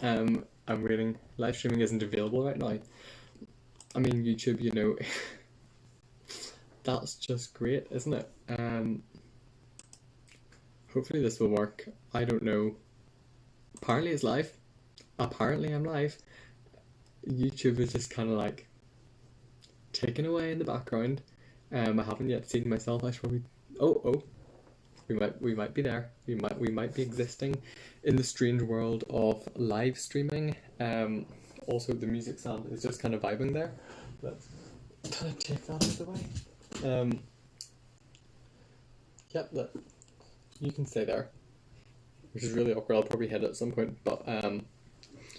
I'm waiting. Live streaming isn't available right now. I mean, YouTube, you know, that's just great, isn't it? Hopefully this will work. I don't know. Apparently it's live. Apparently I'm live. YouTube is just kind of like taken away in the background. I haven't yet seen myself. I should probably. Oh. We might be there. We might be existing in the strange world of live streaming. Also, the music sound is just kind of vibing there. Let's kind of take that out of the way. Yep, you can stay there, which is really awkward. I'll probably hit it at some point, but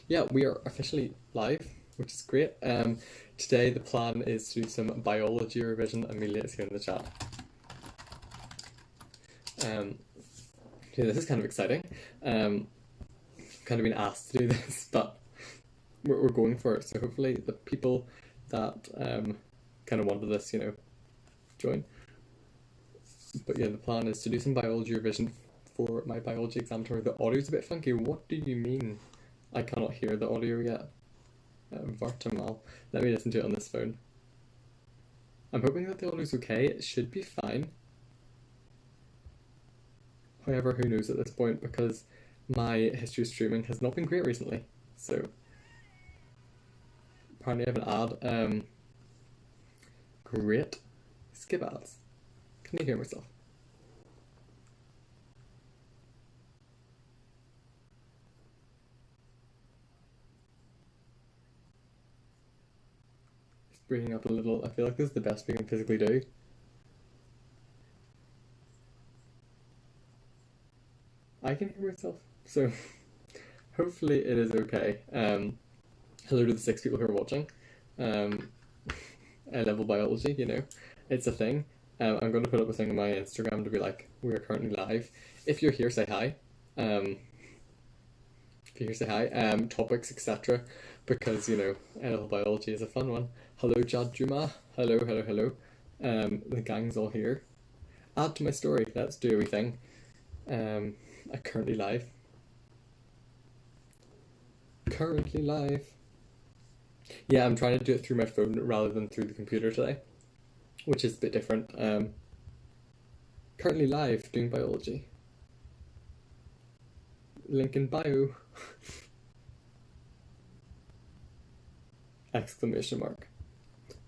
yeah, we are officially live, which is great. Today the plan is to do some biology revision. Amelia is here in the chat. Yeah, this is kind of exciting. Kind of been asked to do this, but we're going for it. So hopefully the people that kind of wanted this, you know, join. But yeah, the plan is to do some biology revision for my biology exam tomorrow. The audio's a bit funky. What do you mean? I cannot hear the audio yet. Vertimal. Let me listen to it on this phone. I'm hoping that the audio's okay. It should be fine. However, who knows at this point, because my history of streaming has not been great recently. So apparently I have an ad. Great. Skip ads. Can you hear myself? Just bringing up a little. I feel like this is the best we can physically do. I can hear myself, so hopefully it is okay. Hello to the 6 people who are watching. A-level biology, you know, it's a thing. I'm going to put up a thing on my Instagram to be like, we are currently live. If you're here, say hi. If you're here, say hi. Topics, etc. Because, you know, A-level biology is a fun one. Hello, Jad Juma. Hello. The gang's all here. Add to my story. Let's do everything. Currently live. Yeah, I'm trying to do it through my phone rather than through the computer today, which is a bit different. Currently live doing biology. Link in bio. Exclamation mark.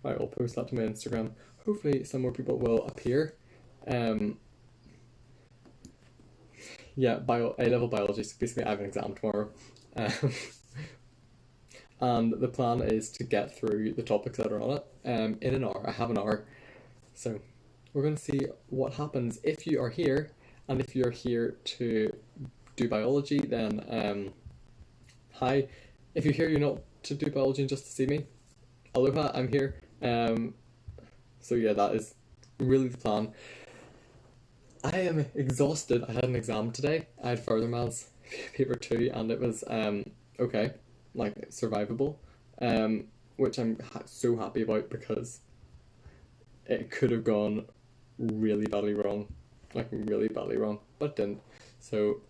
Right, I'll post that to my Instagram. Hopefully some more people will appear. Yeah, A-level biology, so basically I have an exam tomorrow. And the plan is to get through the topics that are on it in an hour. I have an hour. So we're going to see what happens. If you are here, and if you're here to do biology, then hi. If you're here, you're not to do biology and just to see me, aloha, I'm here. So yeah, that is really the plan. I am exhausted. I had an exam today. I had further maths paper 2, and it was okay, like survivable, which I'm so happy about because it could have gone really badly wrong, but it didn't. So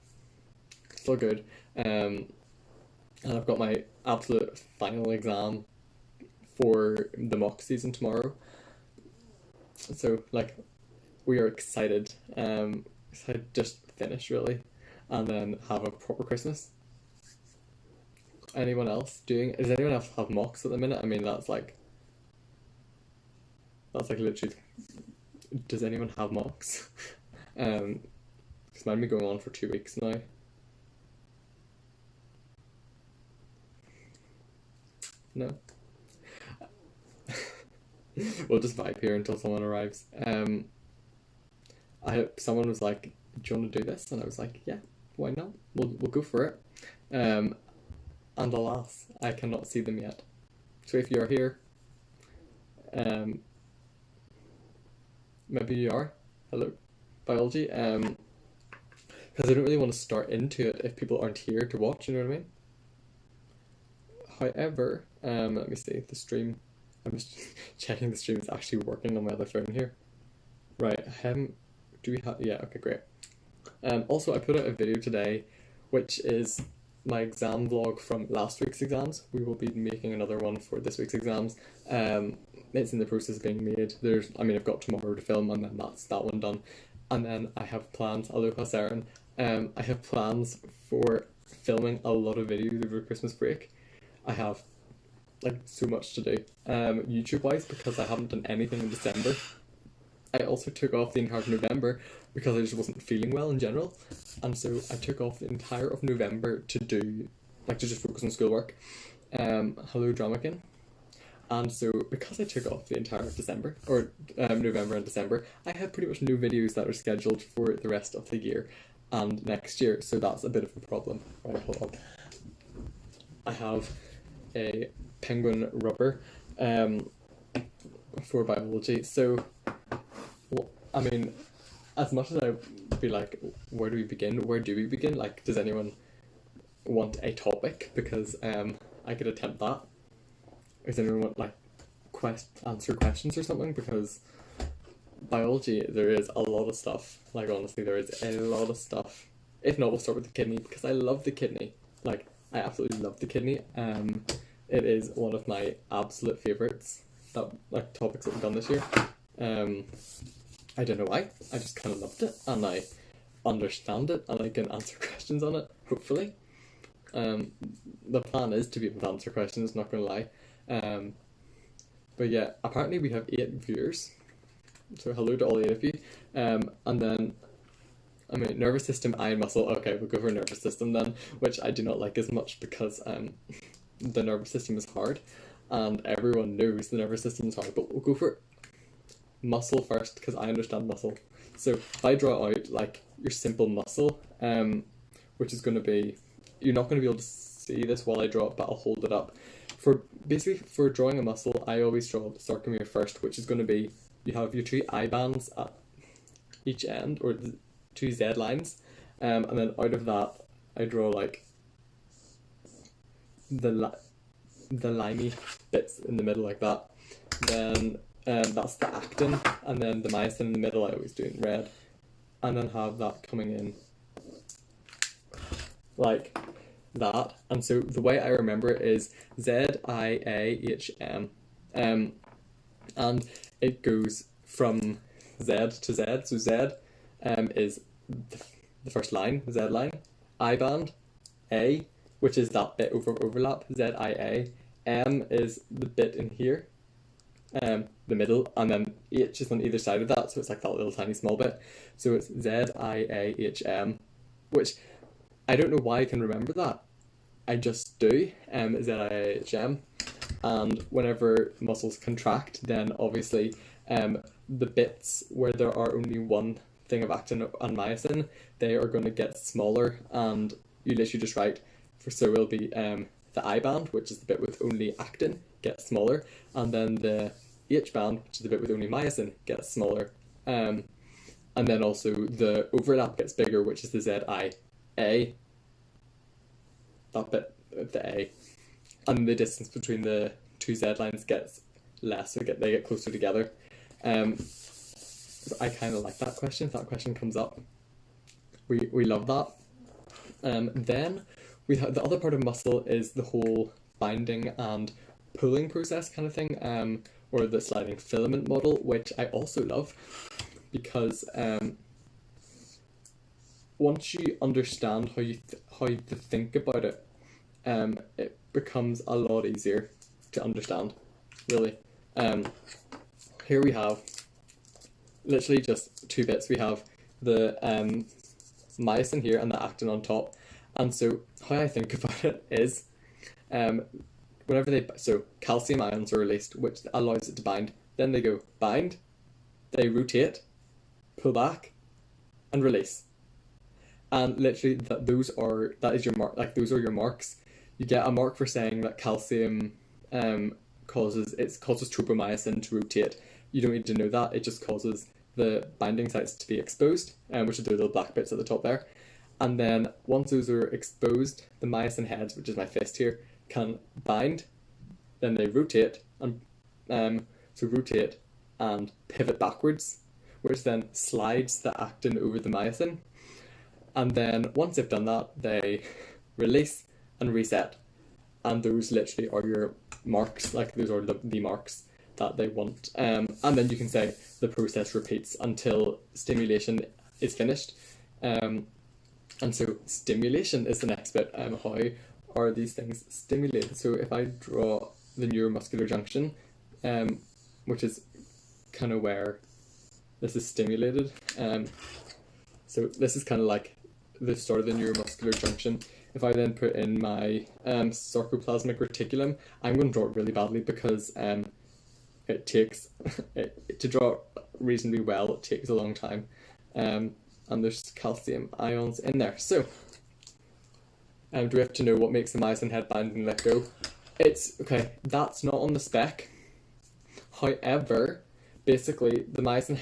still good. And I've got my absolute final exam for the mock season tomorrow. So like, we are excited. Excited to just finish really, and then have a proper Christmas. Anyone else doing? Does anyone else have mocks at the minute? I mean, that's like literally. Does anyone have mocks? Because mine been going on for 2 weeks now. No. We'll just vibe here until someone arrives. Someone was like, "Do you want to do this?" And I was like, "Yeah, why not? We'll go for it." And alas, I cannot see them yet. So if you're here, maybe you are. Hello, biology. Because I don't really want to start into it if people aren't here to watch. You know what I mean? However, let me see the stream. I'm just checking the stream is actually working on my other phone here. Right. Do we have? Yeah. Okay. Great. Also, I put out a video today, which is my exam vlog from last week's exams. We will be making another one for this week's exams. It's in the process of being made. I've got tomorrow to film, and then that's that one done. And then I have plans, aloha Saren, I have plans for filming a lot of videos over Christmas break. I have so much to do, YouTube wise, because I haven't done anything in December. I also took off the entire of November because I just wasn't feeling well in general, and so I took off the entire of November to just focus on schoolwork. Hello Dramakin. And so because I took off the entire of December, or November and December, I have pretty much no videos that are scheduled for the rest of the year and next year, so that's a bit of a problem. Right, hold on. I have a penguin rubber for biology, so as much as I'd be like, where do we begin? Does anyone want a topic? Because I could attempt that. Does anyone want answer questions or something? Because biology, there is a lot of stuff. Honestly, there is a lot of stuff. If not, we'll start with the kidney, because I love the kidney. I absolutely love the kidney. It is one of my absolute favourites, topics that we've done this year. I don't know why, I just kind of loved it, and I understand it, and I can answer questions on it, hopefully. The plan is to be able to answer questions, not going to lie. But yeah, apparently we have 8 viewers, so hello to all 8 of you. And then, nervous system, eye and muscle. Okay, we'll go for nervous system then, which I do not like as much because the nervous system is hard, and everyone knows the nervous system is hard, but we'll go for muscle first, because I understand muscle. So if I draw out your simple muscle, which is going to be, you're not going to be able to see this while I draw it, but I'll hold it up. For drawing a muscle, I always draw the sarcomere first, which is going to be, you have your 2 eye bands at each end, or the 2 Z lines, and then out of that I draw the limey bits in the middle like that. Then that's the actin, and then the myosin in the middle I always do in red, and then have that coming in like that. And so the way I remember it is Z-I-A-H-M, and it goes from Z to Z. So Z is the first line, Z line, I band, A, which is that bit overlap, Z-I-A, M is the bit in here, the middle, and then H is on either side of that, so it's that little tiny small bit. So it's Z-I-A-H-M, which I don't know why I can remember that. I just do, Z-I-A-H-M, and whenever muscles contract, then obviously the bits where there are only one thing of actin and myosin, they are going to get smaller, and you literally just write, so it will be the I band, which is the bit with only actin, gets smaller, and then the H band, which is the bit with only myosin, gets smaller, and then also the overlap gets bigger, which is the Z-I-A, that bit of the A, and the distance between the 2 Z lines gets less, so they get closer together. So I kind of like that question. If that question comes up, we love that. Then we have the other part of muscle is the whole binding and pulling process kind of thing, or the sliding filament model, which I also love, because once you understand how you think about it, it becomes a lot easier to understand, really. Here we have literally just 2 bits. We have the myosin here and the actin on top, and so how I think about it is, so calcium ions are released, which allows it to bind. Then they go bind, they rotate, pull back, and release. And literally those are your marks. You get a mark for saying that calcium causes tropomyosin to rotate. You don't need to know that, it just causes the binding sites to be exposed, which are the little black bits at the top there. And then once those are exposed, the myosin heads, which is my fist here, can bind. Then they rotate and rotate and pivot backwards, which then slides the actin over the myosin. And then once they've done that, they release, and reset. And those literally are your marks, like those are the marks that they want. And then you can say the process repeats until stimulation is finished. And so stimulation is the next bit. How are these things stimulated? So if I draw the neuromuscular junction, which is kind of where this is stimulated. So this is kind of like the start of the neuromuscular junction. If I then put in my Sarcoplasmic Reticulum, I'm going to draw it really badly because it takes, to draw it reasonably well, it takes a long time. And there's calcium ions in there. So, do we have to know what makes the myosin head bind and let go? Okay, that's not on the spec. However, basically the myosin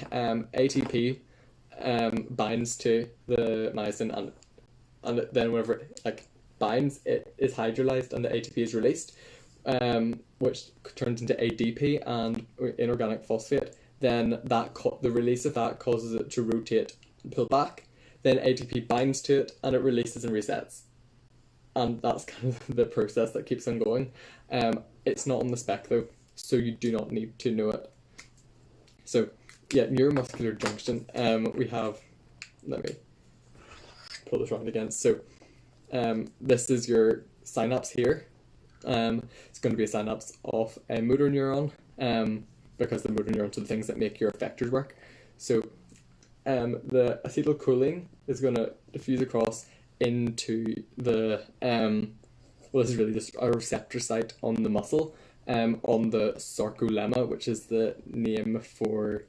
ATP binds to the myosin, and then whenever it binds, it is hydrolyzed and the ATP is released, which turns into ADP and inorganic phosphate. Then the release of that causes it to rotate and pull back. Then ATP binds to it and it releases and resets. And that's kind of the process that keeps on going. It's not on the spec though, so you do not need to know it. So yeah, neuromuscular junction. We have, let me pull this around again. So this is your synapse here. It's going to be a synapse of a motor neuron, because the motor neurons are the things that make your effectors work. So the acetylcholine is going to diffuse across into the this is really just a receptor site on the muscle, on the sarcolemma, which is the name for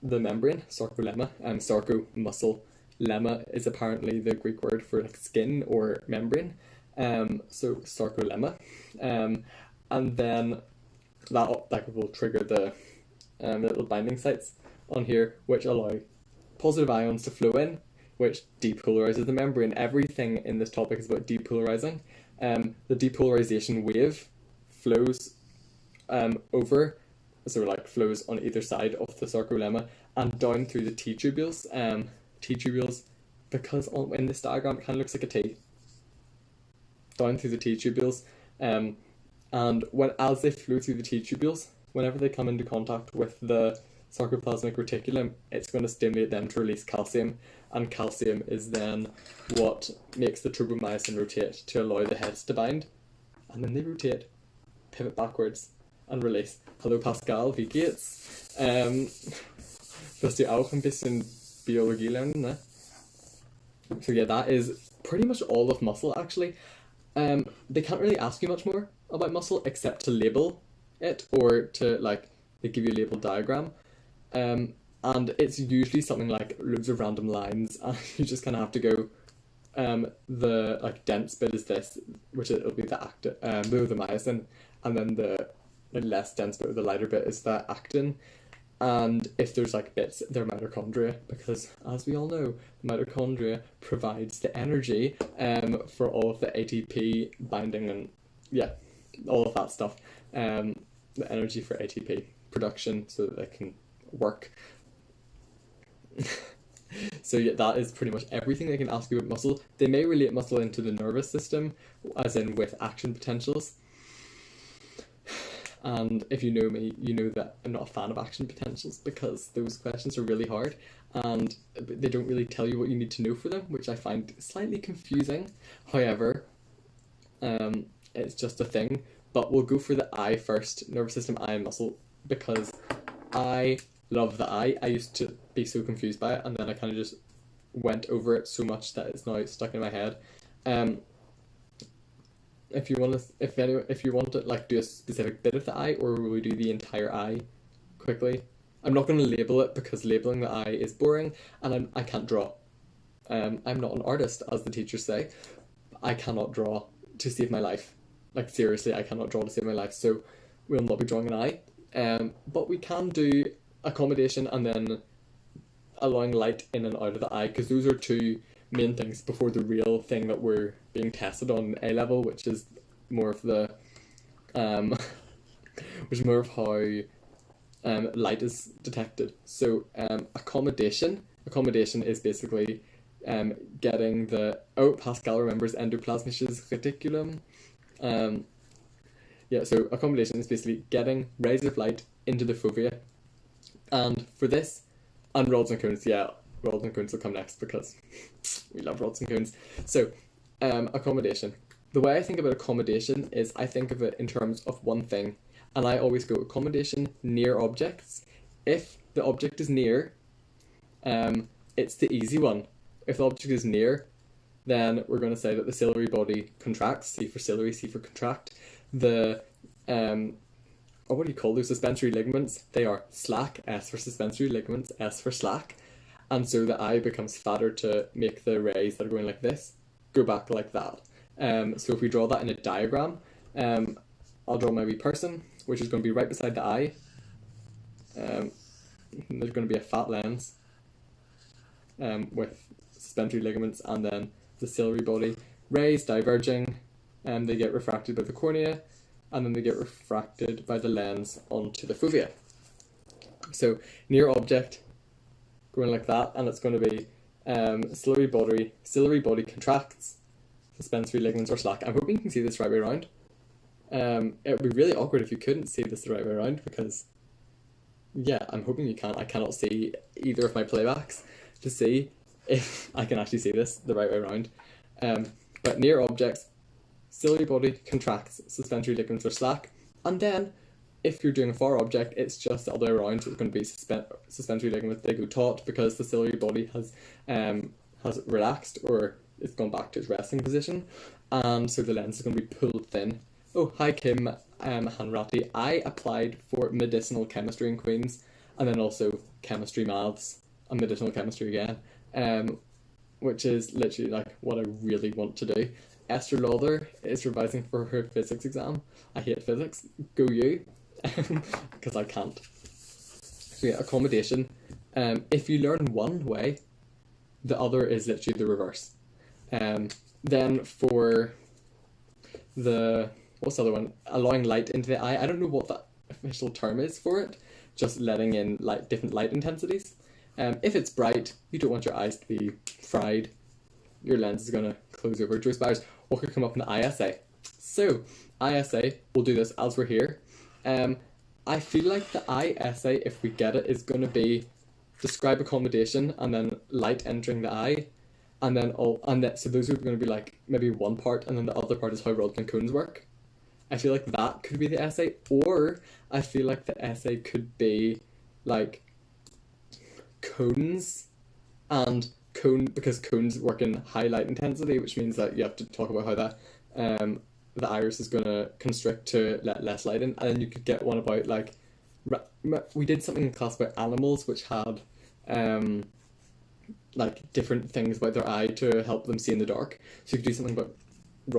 the membrane, sarcolemma. Sarco, muscle, lemma is apparently the Greek word for skin or membrane. So sarcolemma, and then that will trigger the little binding sites on here, which allow positive ions to flow in, which depolarizes the membrane. Everything in this topic is about depolarizing. The depolarization wave flows over, so flows on either side of the sarcolemma and down through the T tubules. T tubules, because in this diagram it kind of looks like a T. Down through the T tubules, and as they flow through the T tubules, whenever they come into contact with the sarcoplasmic reticulum, it's going to stimulate them to release calcium, and calcium is then what makes the turbomyosin rotate to allow the heads to bind, and then they rotate, pivot backwards, and release. Hallo Pascal, wie geht's? Wirst du auch ein bisschen Biologie lernen, ne? So yeah, that is pretty much all of muscle actually. They can't really ask you much more about muscle except to label it, or to they give you a label diagram. And it's usually something like loads of random lines, and you just kind of have to go, the dense bit is this, which it'll be the the myosin, and then the less dense bit or the lighter bit is the actin. And if there's bits, they're mitochondria, because as we all know, mitochondria provides the energy for all of the ATP binding and all of that stuff, the energy for ATP production so that they can work. So yeah, that is pretty much everything they can ask you about muscle. They may relate muscle into the nervous system, as in with action potentials. And if you know me, you know that I'm not a fan of action potentials, because those questions are really hard and they don't really tell you what you need to know for them, which I find slightly confusing. However, it's just a thing. But we'll go for the eye first, nervous system, eye and muscle, because I love the eye. I used to be so confused by it, and then I kind of just went over it so much that it's now stuck in my head. If you want to do a specific bit of the eye, or will we do the entire eye quickly? I'm not going to label it because labeling the eye is boring, and I can't draw. I'm not an artist, as the teachers say. I cannot draw to save my life. Seriously, I cannot draw to save my life, so we'll not be drawing an eye. But we can do accommodation and then allowing light in and out of the eye, because those are two main things before the real thing that we're being tested on A level, which is more of the which is more of how light is detected. So accommodation is basically getting the, Pascal remembers Endoplasmic Reticulum. So accommodation is basically getting rays of light into the fovea. And for this, and rods and cones, rods and cones will come next because we love rods and cones. So, accommodation. The way I think about accommodation is I think of it in terms of one thing, and I always go accommodation near objects. If the object is near, it's the easy one. If the object is near, then we're going to say that the ciliary body contracts, C for ciliary, C for contract. The, what do you call those suspensory ligaments? They are slack, S for suspensory ligaments, S for slack. And so the eye becomes fatter to make the rays that are going like this go back like that. So if we draw that in a diagram, I'll draw my wee person, which is going to be right beside the eye. There's going to be a fat lens with suspensory ligaments, and then the ciliary body. Rays diverging, they get refracted by the cornea, and then they get refracted by the lens onto the fovea. So near object, going like that, and it's going to be ciliary body contracts, suspensory ligaments are slack. I'm hoping you can see this right way around. It would be really awkward if you couldn't see this the right way around, because I'm hoping you can. I cannot see either of my playbacks to see if I can actually see this the right way around. But near objects, ciliary body contracts, suspensory ligaments are slack, and then if you're doing a far object, it's just the other way around. So it's going to be suspensory ligaments, they go taut because the ciliary body has relaxed, or it's gone back to its resting position, and so the lens is going to be pulled thin. Oh, hi Kim Hanratty. I applied for medicinal chemistry in Queen's, and then also chemistry maths and medicinal chemistry again, which is literally like what I really want to do. Esther Lauder is revising for her physics exam. I hate physics. Go you. Because I can't. So accommodation. If you learn one way, the other is literally the reverse. Then for the, what's the other one? Allowing light into the eye. I don't know what the official term is for it. Just letting in different light intensities. If it's bright, you don't want your eyes to be fried. Your lens is going to close over. Joyce Byers, what could come up in the ISA? So, ISA, we'll do this as we're here. I feel like the ISA, if we get it, is going to be describe accommodation and then light entering the eye. And then so those are going to be like maybe one part, and then the other part is how rods and cones work. I feel like that could be the essay, or I feel like the essay could be like cones and because cones work in high light intensity, which means that you have to talk about how that the iris is going to constrict to let less light in, and then you could get one about like we did something in class about animals which had like different things about their eye to help them see in the dark, so you could do something about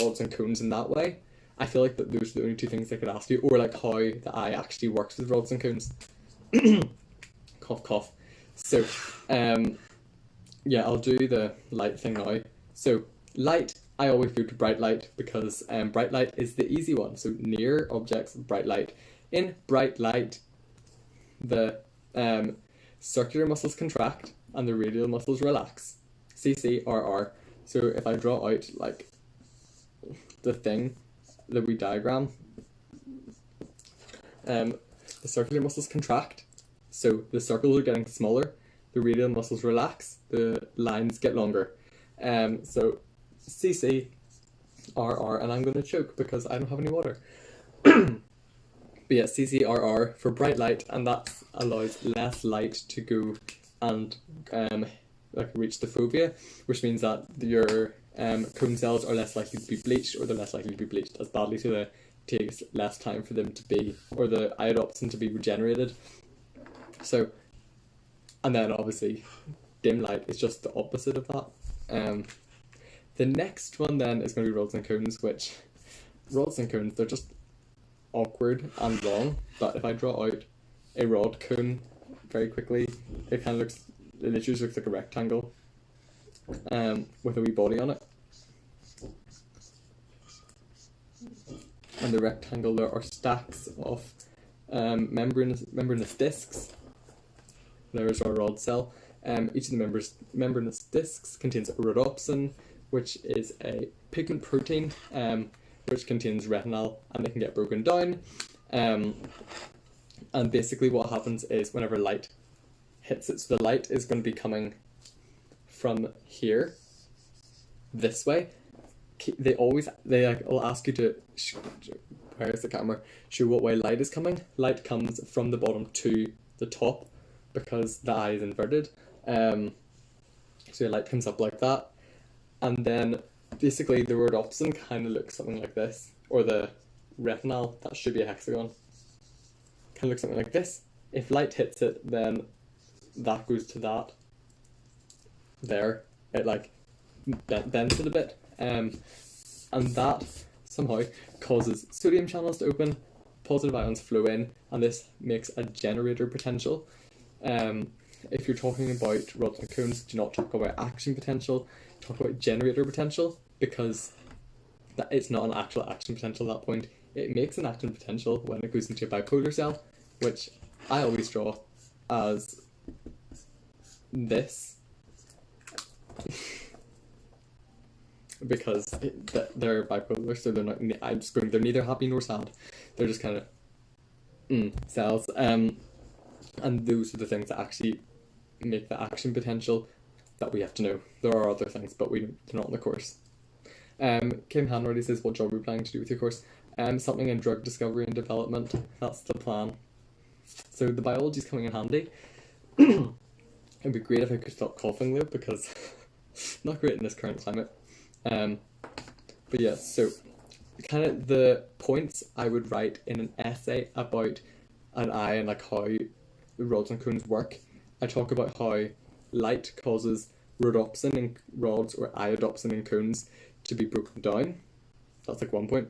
rods and cones in that way. I feel like that those are the only two things I could ask you, or like how the eye actually works with rods and cones. Cough cough. So I'll do the light thing now. So light, I always go to bright light because bright light is the easy one. So near objects, bright light. In bright light, the circular muscles contract and the radial muscles relax. CCRR. So if I draw out like the thing that we diagram, the circular muscles contract. So the circles are getting smaller, the radial muscles relax, the lines get longer. So CC, RR, and I'm going to choke because I don't have any water. But yeah, CCRR for bright light, and that allows less light to go and reach the fovea, which means that your cone cells are less likely to be bleached, or they're less likely to be bleached as badly, so it takes less time for them to be, or the iodopsin to be regenerated. So, and then obviously dim light is just the opposite of that. The next one then is going to be rods and cones, which rods and cones, they're just awkward and long, but if I draw out a rod cone very quickly, it literally looks like a rectangle with a wee body on it. And the rectangle, there are stacks of membranous discs. There's our rod cell. Each of the membranous discs contains rhodopsin, which is a pigment protein, which contains retinal, and it can get broken down. And basically what happens is whenever light hits it, so the light is going to be coming from here this way. They will ask you to, where's the camera, show what way light is coming. Light comes from the bottom to the top because the eye is inverted. So your light comes up like that, and then basically the rhodopsin kind of looks something like this, or the retinal, that should be a hexagon, kind of looks something like this. If light hits it, then that goes to that there. It like bends it a bit, and that somehow causes sodium channels to open, positive ions flow in, and this makes a generator potential. If you're talking about rods and cones, do not talk about action potential, talk about generator potential, because it's not an actual action potential at that point. It makes an action potential when it goes into a bipolar cell, which I always draw as this, because they're bipolar, so they're not. I'm screaming. They're neither happy nor sad. They're just kind of cells. And those are the things that actually make the action potential that we have to know. There are other things, but they're not in the course. Kim Hanratty says, what job are you planning to do with your course? Something in drug discovery and development. That's the plan. So the biology's coming in handy. It'd be great if I could stop coughing though, because not great in this current climate. But yeah, so kind of the points I would write in an essay about an eye and like how the rods and cones work. I talk about how light causes rhodopsin in rods or iodopsin in cones to be broken down. That's like one point.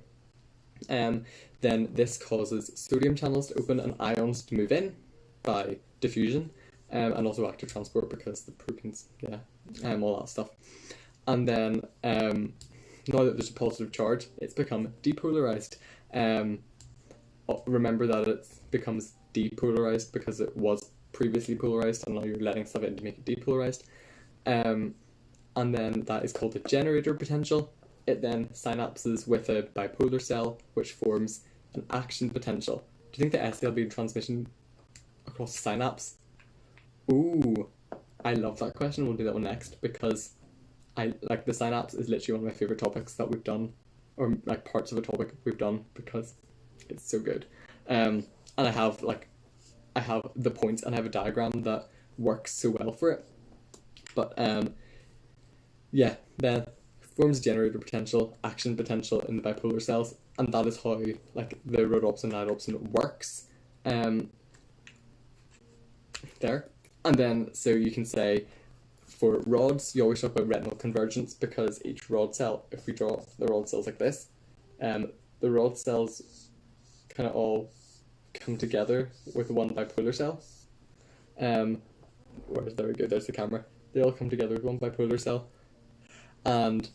Then this causes sodium channels to open and ions to move in by diffusion, and also active transport because the proteins, all that stuff. And then now that there's a positive charge, it's become depolarized. Remember that it becomes depolarized because it was previously polarized, and now you're letting stuff in to make it depolarized. And then that is called a generator potential. It then synapses with a bipolar cell, which forms an action potential. Do you think the essay will be in transmission across the synapse? Ooh, I love that question. We'll do that one next, because I like the synapse is literally one of my favorite topics that we've done, or like parts of a topic we've done, because it's so good. And I have the points, and I have a diagram that works so well for it. But then forms a generator potential, action potential in the bipolar cells, and that is how like the rhodopsin and iodopsin works. There. And then so you can say for rods, you always talk about retinal convergence, because each rod cell, if we draw the rod cells like this, the rod cells kind of all come together with one bipolar cell. There we go, there's the camera. They all come together with one bipolar cell. And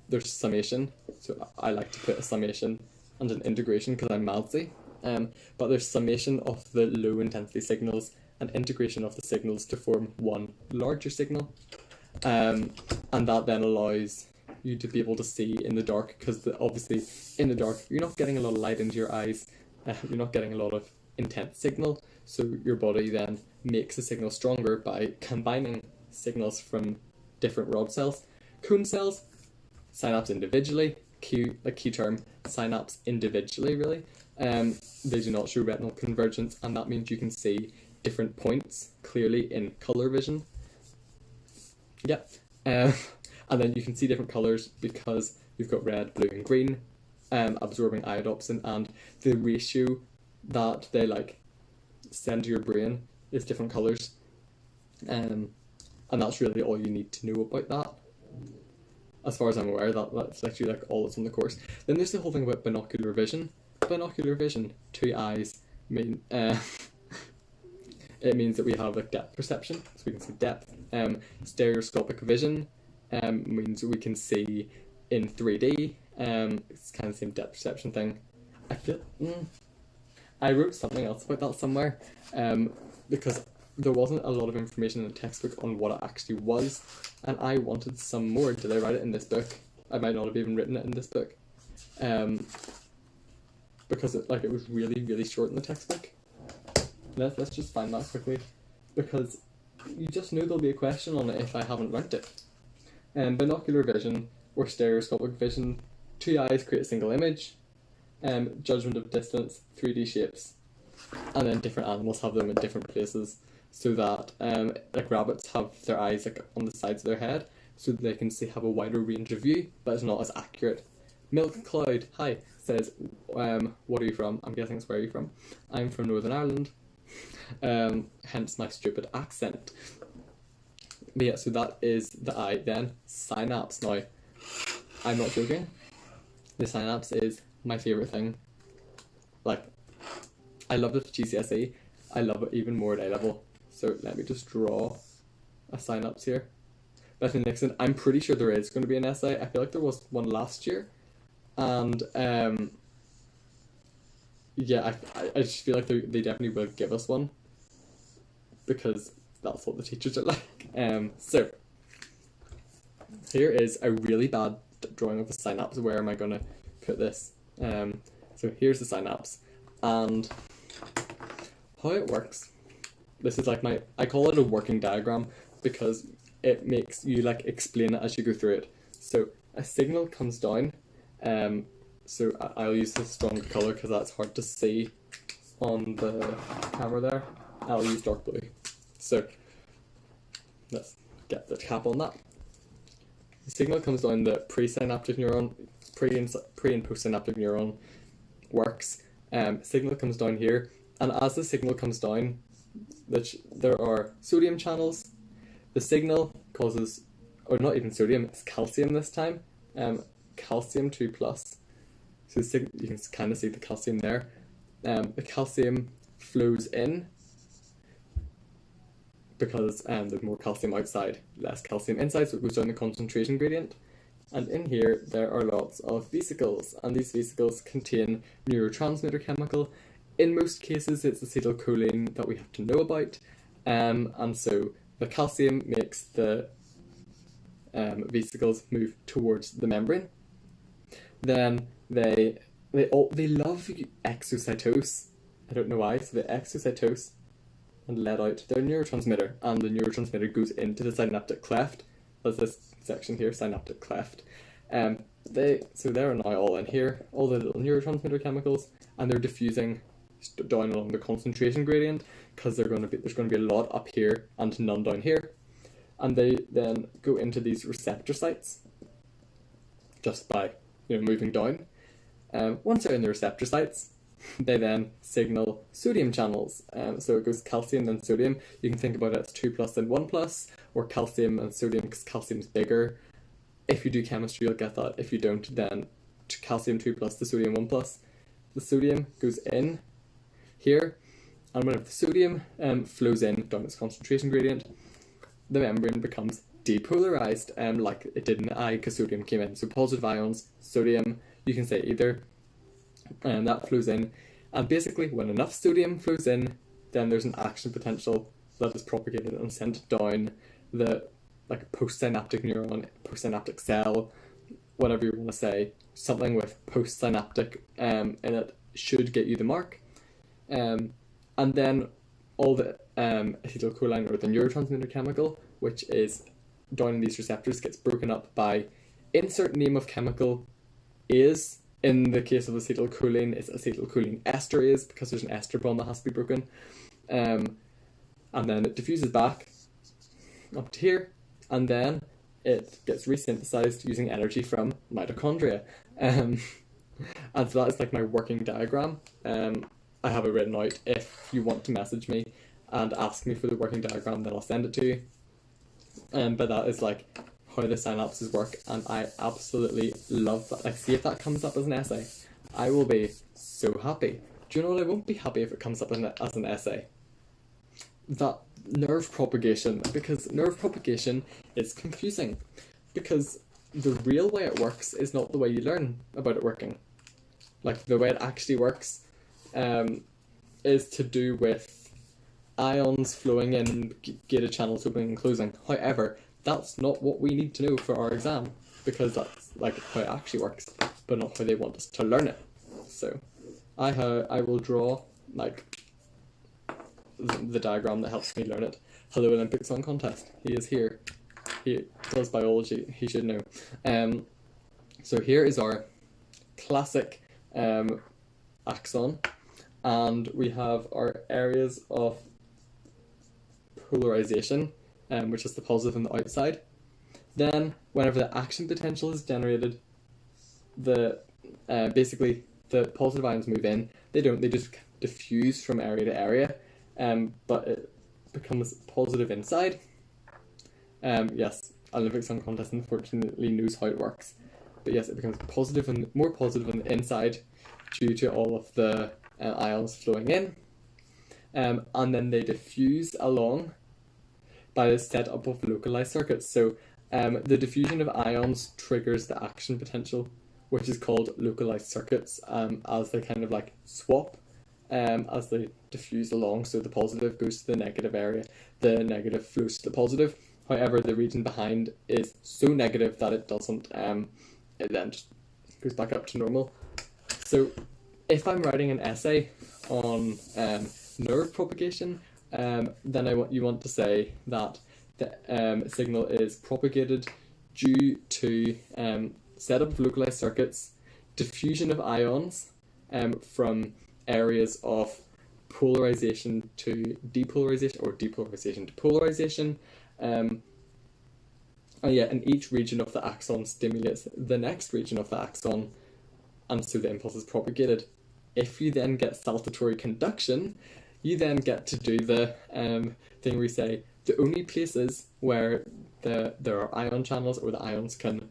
there's summation. So I like to put a summation and an integration because I'm malsy. But there's summation of the low intensity signals and integration of the signals to form one larger signal. And that then allows you to be able to see in the dark, because obviously in the dark you're not getting a lot of light into your eyes, you're not getting a lot of intense signal, so your body then makes the signal stronger by combining signals from different rod cells. Cone cells synapse individually, key term, synapse individually really. They do not show retinal convergence, and that means you can see different points clearly in colour vision. And then you can see different colours because you've got red, blue and green absorbing iodopsin, and the ratio that they like send to your brain is different colours. And that's really all you need to know about that. As far as I'm aware, that's actually like all that's on the course. Then there's the whole thing about binocular vision. Binocular vision, two eyes, mean it means that we have like depth perception, so we can see depth. Stereoscopic vision means we can see in 3D. It's kind of the same depth perception thing. I feel I wrote something else about that somewhere, because there wasn't a lot of information in the textbook on what it actually was, and I wanted some more. Did I write it in this book? I might not have even written it in this book, because it was really, really short in the textbook. Let's just find that quickly, because you just know there'll be a question on it if I haven't learnt it. Binocular vision or stereoscopic vision, 2 eyes create a single image, judgment of distance, 3D shapes, and then different animals have them in different places, so that like rabbits have their eyes like on the sides of their head, so that they can have a wider range of view, but it's not as accurate. Milk Cloud, hi, says, what are you from? I'm guessing it's where are you from? I'm from Northern Ireland, hence my stupid accent. But yeah, so that is the eye. Then synapse. Now, I'm not joking. The synapse is my favourite thing. Like, I loved it at GCSE. I love it even more at A level. So let me just draw a synapse here. Bethany Nixon, I'm pretty sure there is going to be an essay. I feel like there was one last year. And yeah, I just feel like they definitely will give us one, because that's what the teachers are like. So here is a really bad drawing of a synapse. Where am I going to put this? So here's the synapse, and how it works. This is like I call it a working diagram, because it makes you like explain it as you go through it. So a signal comes down. So I'll use this stronger colour because that's hard to see on the camera there. I'll use dark blue. So let's get the cap on that. The signal comes down the presynaptic neuron, pre and postsynaptic neuron works. Signal comes down here, and as the signal comes down, there are sodium channels. The signal causes, or not even sodium, it's calcium this time. Calcium 2+. So you can kind of see the calcium there. The calcium flows in because there's more calcium outside, less calcium inside, so it goes down the concentration gradient. And in here there are lots of vesicles, and these vesicles contain neurotransmitter chemical. In most cases it's acetylcholine that we have to know about, and so the calcium makes the vesicles move towards the membrane. Then they love exocytose. I don't know why. So they exocytose and let out their neurotransmitter, and the neurotransmitter goes into the synaptic cleft. That's this section here, synaptic cleft. They're now all in here, all the little neurotransmitter chemicals, and they're diffusing down along the concentration gradient, because there's going to be a lot up here and none down here, and they then go into these receptor sites just by moving down. Once they're in the receptor sites, they then signal sodium channels. So it goes calcium then sodium. You can think about it as 2+ and 1+, or calcium and sodium, because calcium's bigger. If you do chemistry, you'll get that. If you don't, then calcium 2+ to sodium 1+. The sodium goes in here, and whenever the sodium flows in down its concentration gradient, the membrane becomes depolarized, like it did in the eye, because sodium came in. So positive ions, sodium, you can say either, and that flows in. And basically, when enough sodium flows in, then there's an action potential that is propagated and sent down the postsynaptic neuron, postsynaptic cell, whatever you want to say. Something with postsynaptic in it should get you the mark. And then all the acetylcholine, or the neurotransmitter chemical, which is down in these receptors, gets broken up by insert name of chemical is. In the case of acetylcholine, it's acetylcholine esterase, because there's an ester bond that has to be broken. And then it diffuses back up to here, and then it gets resynthesized using energy from mitochondria. And so that is like my working diagram. I have it written out. If you want to message me and ask me for the working diagram, then I'll send it to you. But that is like how the synapses work, and I absolutely love that. Like, see if that comes up as an essay, I will be so happy. Do you know what I won't be happy if it comes up as an essay? That nerve propagation, because nerve propagation is confusing, because the real way it works is not the way you learn about it working. Like, the way it actually works is to do with ions flowing in, gated channels opening and closing. However, that's not what we need to know for our exam, because that's like how it actually works, but not how they want us to learn it. So I will draw like the diagram that helps me learn it. Hello, Olympic Song Contest. He is here. He does biology. He should know. So here is our classic axon, and we have our areas of polarization, which is the positive on the outside. Then, whenever the action potential is generated, basically the positive ions move in. They just diffuse from area to area, but it becomes positive inside. Yes, Olympic Song Contest unfortunately knows how it works. But yes, it becomes more positive on the inside due to all of the ions flowing in. And then they diffuse along by the setup of localized circuits. So the diffusion of ions triggers the action potential, which is called localized circuits, as they kind of like swap as they diffuse along. So the positive goes to the negative area, the negative flows to the positive. However, the region behind is so negative that it doesn't, it then just goes back up to normal. So if I'm writing an essay on nerve propagation, then you want to say that the signal is propagated due to setup of localized circuits, diffusion of ions from areas of polarization to depolarization, or depolarization to polarization. And each region of the axon stimulates the next region of the axon, and so the impulse is propagated. If you then get saltatory conduction, you then get to do the thing where we say the only places where there are ion channels or the ions can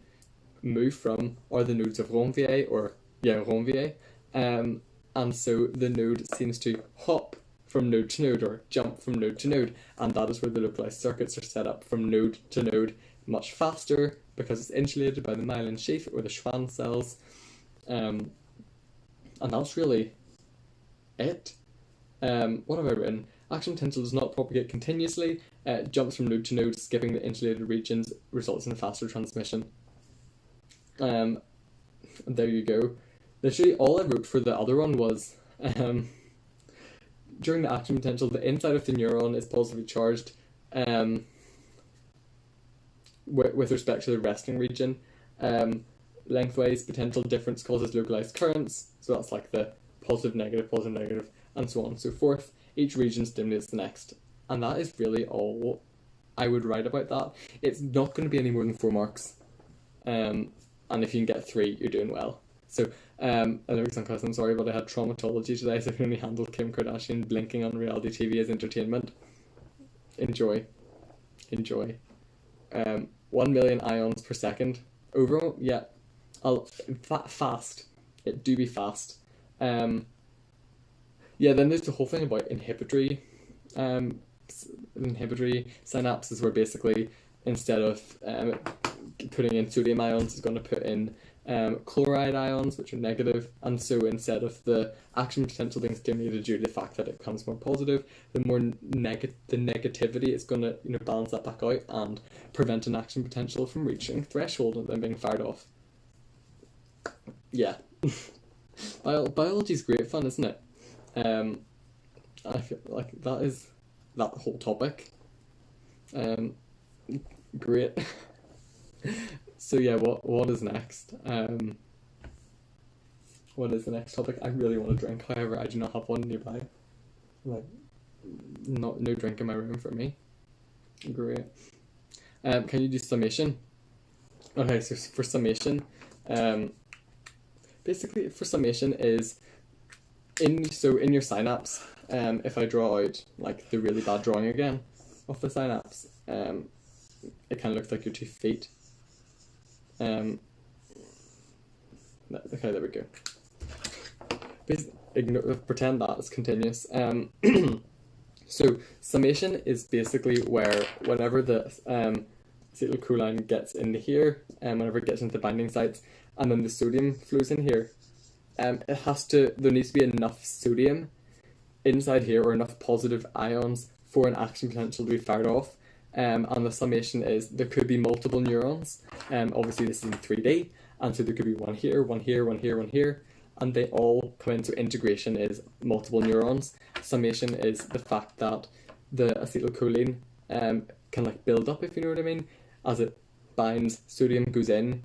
move from are the nodes of Ranvier Ranvier. And so the node seems to hop from node to node, or jump from node to node, and that is where the localized circuits are set up from node to node much faster, because it's insulated by the myelin sheath or the Schwann cells. And that's really it. What have I written? Action potential does not propagate continuously, jumps from node to node, skipping the insulated regions, results in a faster transmission. There you go. Literally all I wrote for the other one was during the action potential, the inside of the neuron is positively charged with respect to the resting region. Lengthwise potential difference causes localized currents, so that's like the positive, negative, and so on and so forth. Each region stimulates the next. And that is really all I would write about that. It's not going to be any more than 4 marks. And if you can get 3, you're doing well. So, I'm sorry, but I had traumatology today, so I can only handle Kim Kardashian blinking on reality TV as entertainment. Enjoy. 1 million ions per second. Overall, yeah. Fast. It do be fast. Then there's the whole thing about inhibitory synapses, where basically instead of putting in sodium ions, it's going to put in chloride ions, which are negative, and so instead of the action potential being stimulated due to the fact that it becomes more positive, the negativity is going to balance that back out and prevent an action potential from reaching threshold and then being fired off. Yeah. Biology's great fun, isn't it? I feel like that is that whole topic. Great. So yeah, what is next? What is the next topic? I really want to drink, however I do not have one nearby. Like, no drink in my room for me. Great. Can you do summation? Okay, so for summation, basically for summation is in your synapse. If I draw out like the really bad drawing again of the synapse, it kind of looks like your 2 feet. Okay, there we go. Pretend that it's continuous. So summation is basically where whenever the acetylcholine gets into here, and whenever it gets into the binding sites, and then the sodium flows in here, there needs to be enough sodium inside here, or enough positive ions for an action potential to be fired off. And the summation is there could be multiple neurons. Obviously this is in 3D, and so there could be one here, one here, one here, one here, and they all come in. So integration is multiple neurons. Summation is the fact that the acetylcholine can like build up, if you know what I mean, as it binds. Sodium goes in,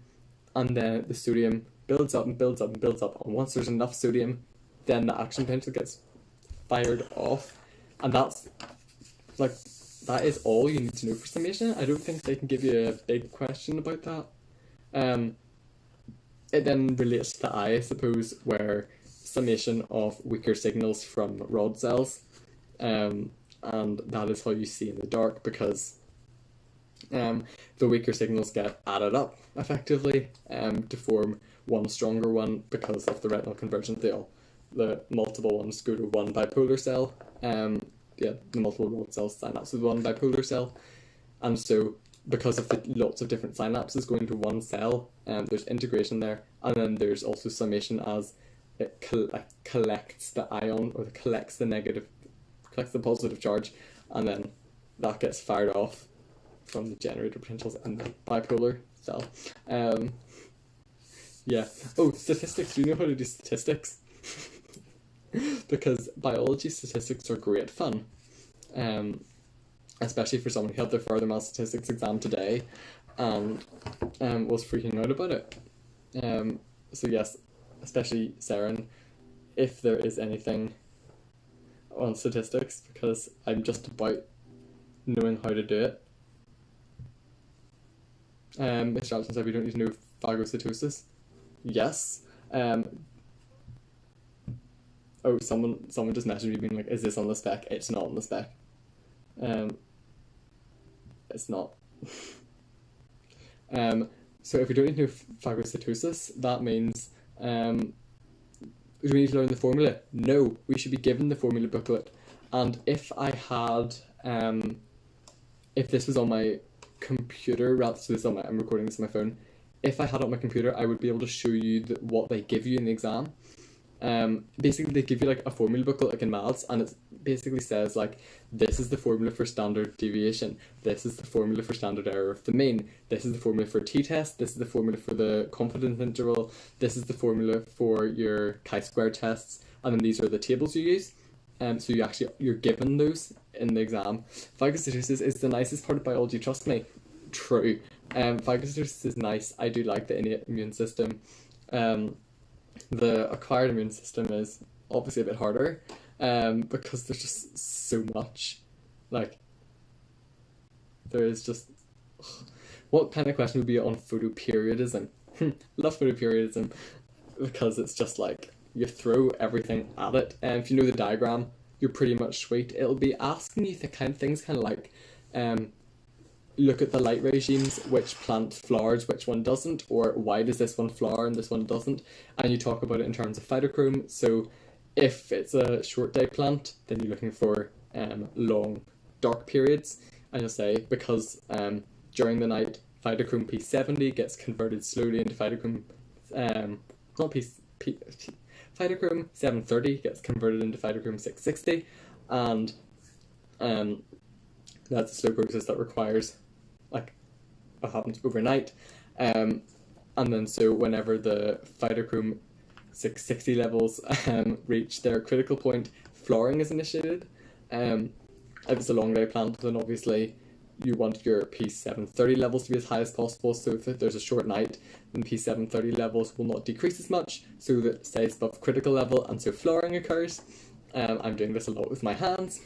and then the sodium builds up and builds up and builds up, and once there's enough sodium, then the action potential gets fired off. And that's like, that is all you need to know for summation. I don't think they can give you a big question about that. It then relates to the eye, I suppose, where summation of weaker signals from rod cells, and that is how you see in the dark, because the weaker signals get added up effectively to form one stronger one because of the retinal convergence. The multiple ones go to one bipolar cell. The multiple rod cells synapse with one bipolar cell, and so because of the lots of different synapses going to one cell, there's integration there, and then there's also summation as it collects the ion, or collects the positive charge, and then that gets fired off from the generator potentials and the bipolar cell. Statistics. Do you know how to do statistics? Because biology statistics are great fun, especially for someone who had their further math statistics exam today and was freaking out about it. So yes, especially Saren, if there is anything on statistics, because I'm just about knowing how to do it. Mr. Alton said we don't need to know phagocytosis. Yes. Someone just messaged me being like, is this on the spec? It's not on the spec. It's not. So if we don't need to know phagocytosis, that means do we need to learn the formula? No, we should be given the formula booklet. And if I had, if this was on my computer, I'm recording this on my phone. If I had it on my computer, I would be able to show you what they give you in the exam. Basically they give you like a formula booklet like in maths, and it basically says like, this is the formula for standard deviation, this is the formula for standard error of the mean, this is the formula for t-test, this is the formula for the confidence interval, this is the formula for your chi-square tests, and then these are the tables you use. So you're given those in the exam. Phagocytosis is the nicest part of biology, trust me. True. Phagocytosis is nice. I do like the innate immune system. The acquired immune system is obviously a bit harder, because there's just so much. Like, there is just... What kind of question would be on photoperiodism? Love photoperiodism, because it's just like, you throw everything at it, and if you know the diagram, you're pretty much sweet. It'll be asking you the kind of things, kind of like, look at the light regimes, which plant flowers, which one doesn't, or why does this one flower and this one doesn't, and you talk about it in terms of phytochrome. So if it's a short day plant, then you're looking for long dark periods, and you'll say because during the night phytochrome P70 gets converted slowly into phytochrome phytochrome 730 gets converted into phytochrome 660, and that's a slow process that requires, like, what happens overnight. And then so whenever the phytochrome 660 levels reach their critical point, flowering is initiated. If it's a long day plant, then obviously you want your P730 levels to be as high as possible, so if there's a short night, then P730 levels will not decrease as much, so that it stays above critical level, and so flowering occurs. I'm doing this a lot with my hands.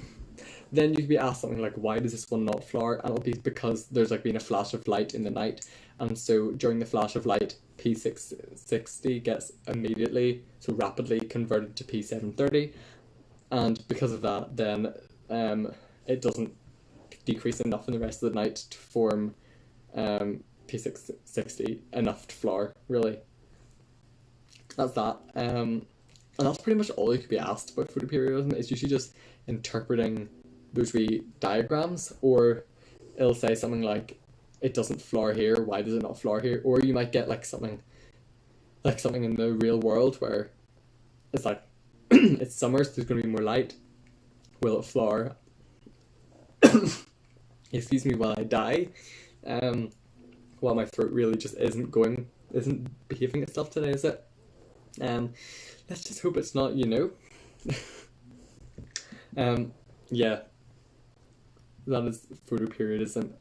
Then you could be asked something like, why does this one not flower? And it'll be because there's like been a flash of light in the night, and so during the flash of light, P660 gets immediately, so rapidly converted to P730, and because of that, then it doesn't decrease enough in the rest of the night to form P660 enough to flower, really. That's that. And that's pretty much all you could be asked about photoperiodism. It's usually just interpreting those wee diagrams, or it'll say something like, it doesn't flower here, why does it not flower here? Or you might get like something in the real world where it's like, it's summer, so there's going to be more light. Will it flower excuse me, while I die. While my throat really just isn't behaving itself today, is it? Let's just hope it's not, yeah. That is photoperiodism.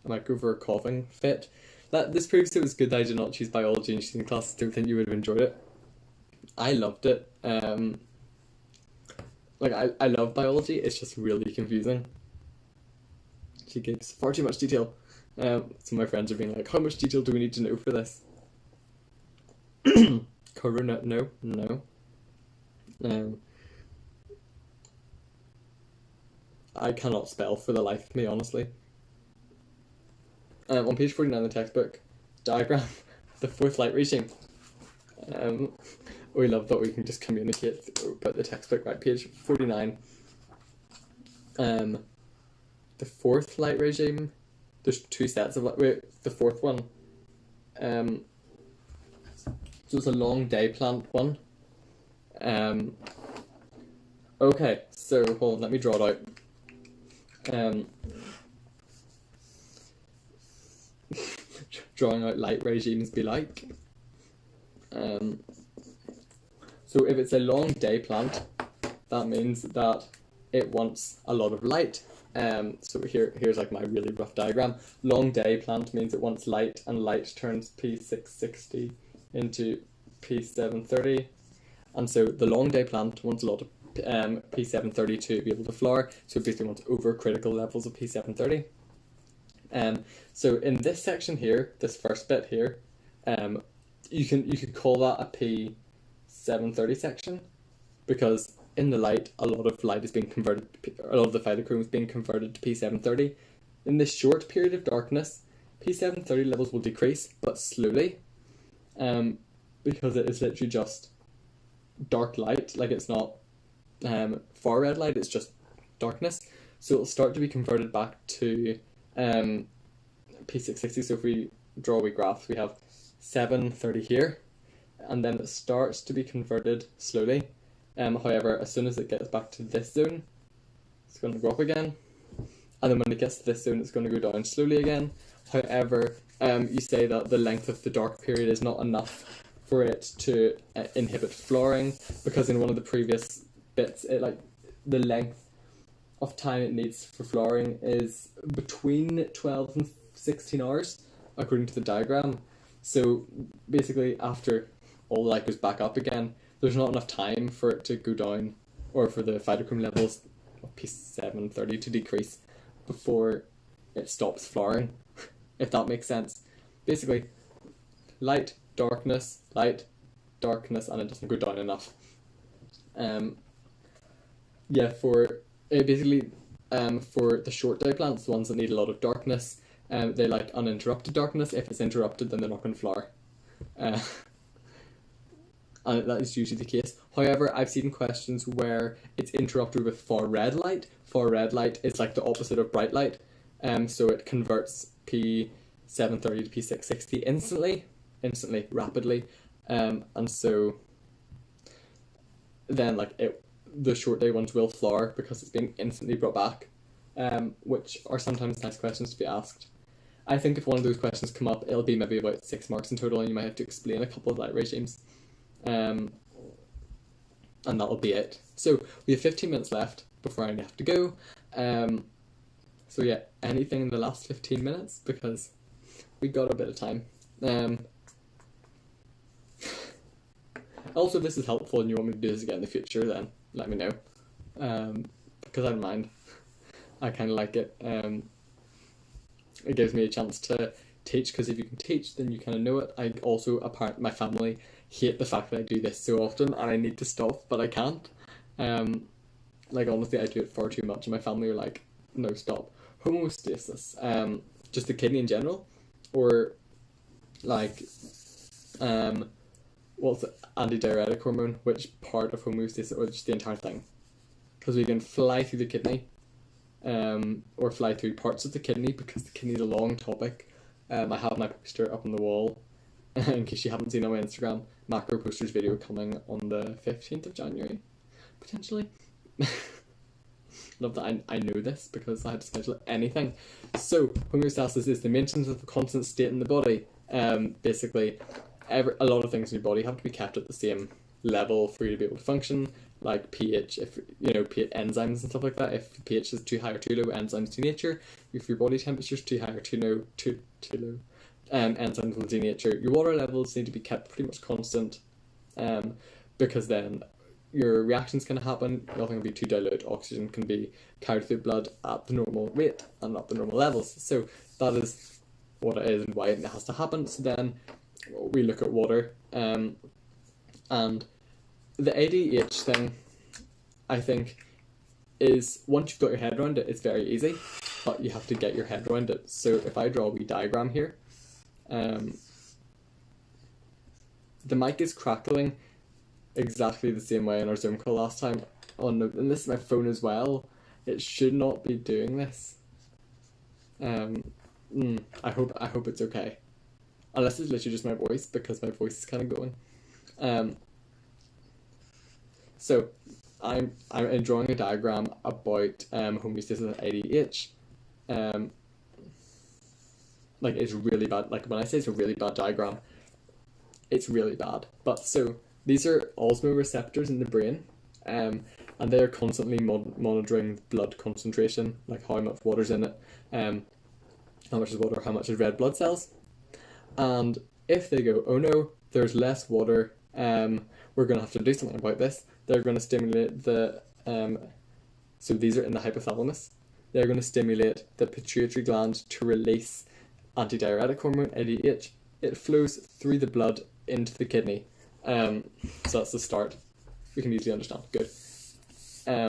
I might go for a coughing fit. This proves it was good that I did not choose biology in student class. Don't think you would have enjoyed it. I loved it. I love biology, it's just really confusing. She gives far too much detail. So my friends are being like, how much detail do we need to know for this? Corona, no. I cannot spell for the life of me, honestly. On page 49 of the textbook, diagram, the fourth light regime. We love that we can just communicate about the textbook, right? Page 49. The fourth light regime, there's two sets of light. Wait, the fourth one. So it's a long day plant one. Okay, so hold on, let me draw it out. Drawing out light regimes be like. So if it's a long day plant, that means that it wants a lot of light. So here's like my really rough diagram. Long day plant means it wants light, and light turns P660 into P730. And so the long day plant wants a lot of P730 to be able to flower, so it basically wants overcritical levels of P730. So in this section here, this first bit here, you could call that a P730 section, because in the light, a lot of light is being converted, a lot of the phytochrome is being converted to P730. In this short period of darkness, P730 levels will decrease, but slowly, because it is literally just dark light, like it's not far red light, it's just darkness. So it'll start to be converted back to P660. So if we draw a wee graph, we have 730 here, and then it starts to be converted slowly. However, as soon as it gets back to this zone, it's going to go up again, and then when it gets to this zone, it's going to go down slowly again. However, you say that the length of the dark period is not enough for it to inhibit flowering, because in one of the previous bits, the length of time it needs for flowering is between 12 and 16 hours, according to the diagram. So basically, after all the light goes back up again, there's not enough time for it to go down, or for the phytochrome levels of P730 to decrease before it stops flowering, if that makes sense. Basically, light, darkness, and it doesn't go down enough. For the short day plants, the ones that need a lot of darkness, they like uninterrupted darkness. If it's interrupted, then they're not going to flower. And that is usually the case. However, I've seen questions where it's interrupted with far red light. Far red light is like the opposite of bright light. So it converts P730 to P660 instantly, rapidly. And so then the short day ones will flower because it's being instantly brought back, which are sometimes nice questions to be asked. I think if one of those questions come up, it'll be maybe about 6 marks in total, and you might have to explain a couple of light regimes. And that'll be it. So we have 15 minutes left before I have to go. So yeah, anything in the last 15 minutes, because we got a bit of time. Also, if this is helpful and you want me to do this again in the future, then let me know. Because I don't mind. I kind of like it. It gives me a chance to teach, because if you can teach, then you kind of know it. I also, my family hate the fact that I do this so often, and I need to stop, but I can't. Honestly, I do it far too much, and my family are like, no, stop. Homeostasis, just the kidney in general, or what's the antidiuretic hormone, which part of homeostasis, or just the entire thing? Because we can fly through the kidney, or fly through parts of the kidney, because the kidney is a long topic. I have my poster up on the wall, in case you haven't seen it on my Instagram. Macro posters video coming on the 15th of January, potentially. Love that I know this because I had to schedule anything. So homeostasis is the maintenance of a constant state in the body. Basically, a lot of things in your body have to be kept at the same level for you to be able to function, like pH, if enzymes and stuff like that. If pH is too high or too low, enzymes denature. If your body temperature is too high or too low, enzymes will denature. Your water levels need to be kept pretty much constant, because then your reactions can happen, nothing will be too dilute, oxygen can be carried through blood at the normal rate and not the normal levels. So that is what it is and why it has to happen. So then we look at water, and the ADH thing, I think, is once you've got your head around it, it's very easy, but you have to get your head around it. So if I draw a wee diagram here, the mic is crackling exactly the same way in our Zoom call last time. Oh no, and this is my phone as well. It should not be doing this. I hope it's okay. Unless it's literally just my voice, because my voice is kind of going. So I'm drawing a diagram about homeostasis and ADH. Like, it's really bad. Like, when I say it's a really bad diagram, it's really bad. But so these are osmoreceptors in the brain, and they are constantly monitoring blood concentration, like how much water's in it, how much is water, how much is red blood cells. And if they go, oh no, there's less water, we're going to have to do something about this, they're going to stimulate the, so these are in the hypothalamus, they're going to stimulate the pituitary gland to release antidiuretic hormone, ADH. It flows through the blood into the kidney. So that's the start. We can easily understand. Good. So